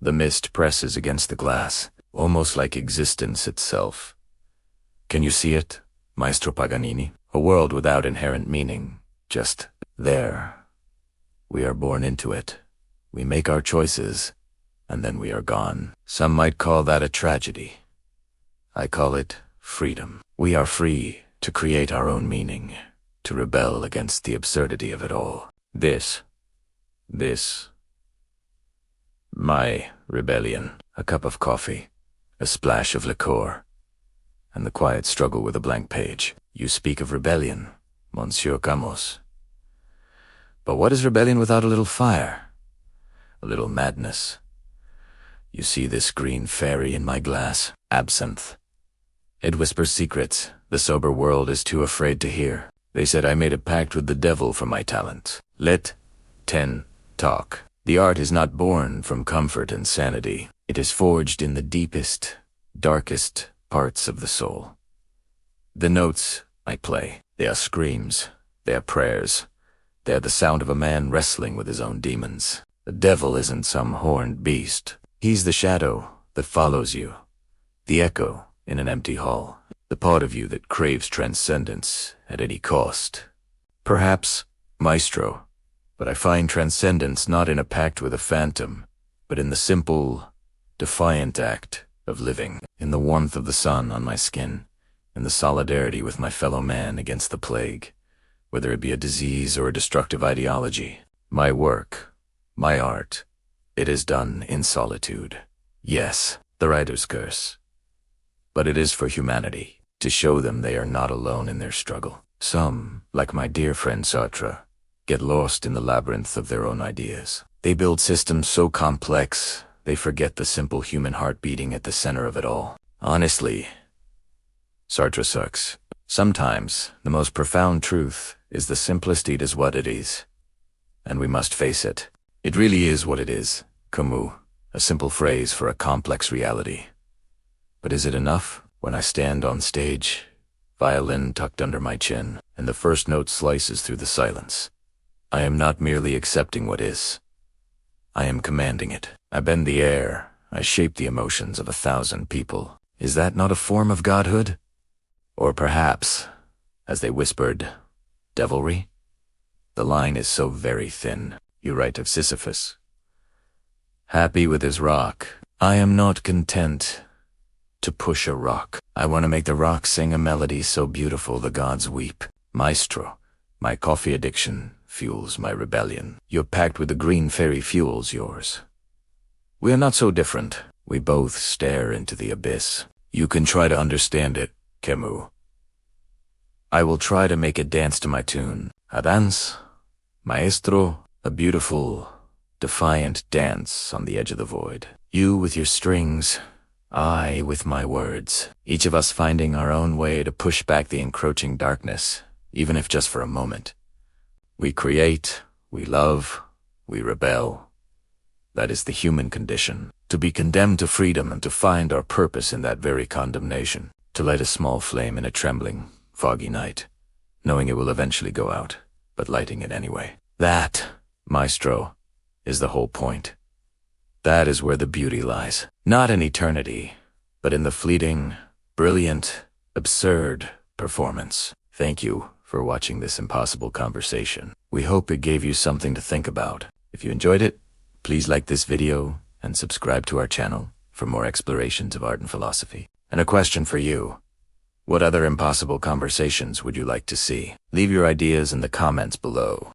The mist presses against the glass, almost like existence itself. Can you see it, Maestro Paganini? A world without inherent meaning, just there. We are born into it. We make our choices, and then we are gone. Some might call that a tragedy. I call it freedom. We are free to create our own meaning, to rebel against the absurdity of it all. This, my rebellion. A cup of coffee, a splash of liqueur, and the quiet struggle with a blank page. You speak of rebellion, Monsieur Camus. But what is rebellion without a little fire? A little madness? You see this green fairy in my glass, absinthe. It whispers secrets the sober world is too afraid to hear. They said I made a pact with the devil for my talent. Let 10 talk. The art is not born from comfort and sanity. It is forged in the deepest, darkest parts of the soul. The notes I play, they are screams, they are prayers, they are the sound of a man wrestling with his own demons. The devil isn't some horned beast. He's the shadow that follows you, the echo in an empty hall, the part of you that craves transcendence at any cost. Perhaps, Maestro, but I find transcendence not in a pact with a phantom, but in the simple, defiant act of living, in the warmth of the sun on my skin, in the solidarity with my fellow man against the plague, whether it be a disease or a destructive ideology. My work, my art, it is done in solitude. Yes, the writer's curse. But it is for humanity, to show them they are not alone in their struggle. Some, like my dear friend Sartre, get lost in the labyrinth of their own ideas. They build systems so complex, they forget the simple human heart beating at the center of it all. Honestly, Sartre sucks. Sometimes, the most profound truth is the simplest it is what it is. And we must face it. It really is what it is, Camus, a simple phrase for a complex reality. But is it enough? When I stand on stage, violin tucked under my chin, and the first note slices through the silence, I am not merely accepting what is. I am commanding it. I bend the air. I shape the emotions of 1,000 people. Is that not a form of godhood? Or perhaps, as they whispered, devilry? The line is so very thin. You write of Sisyphus, happy with his rock. I am not content to push a rock. I want to make the rock sing a melody so beautiful the gods weep. Maestro, my coffee addiction fuels my rebellion. Your pact with the green fairy fuels yours. We are not so different. We both stare into the abyss. You can try to understand it, Camus. I will try to make it dance to my tune. A dance, Maestro, a beautiful, defiant dance on the edge of the void. You with your strings, I with my words. Each of us finding our own way to push back the encroaching darkness, even if just for a moment. We create, we love, we rebel. That is the human condition. To be condemned to freedom and to find our purpose in that very condemnation. To light a small flame in a trembling, foggy night, knowing it will eventually go out, but lighting it anyway. That, Maestro, is the whole point. That is where the beauty lies. Not in eternity, but in the fleeting, brilliant, absurd performance. Thank you for watching this impossible conversation. We hope it gave you something to think about. If you enjoyed it, please like this video and subscribe to our channel for more explorations of art and philosophy. And a question for you. What other impossible conversations would you like to see? Leave your ideas in the comments below.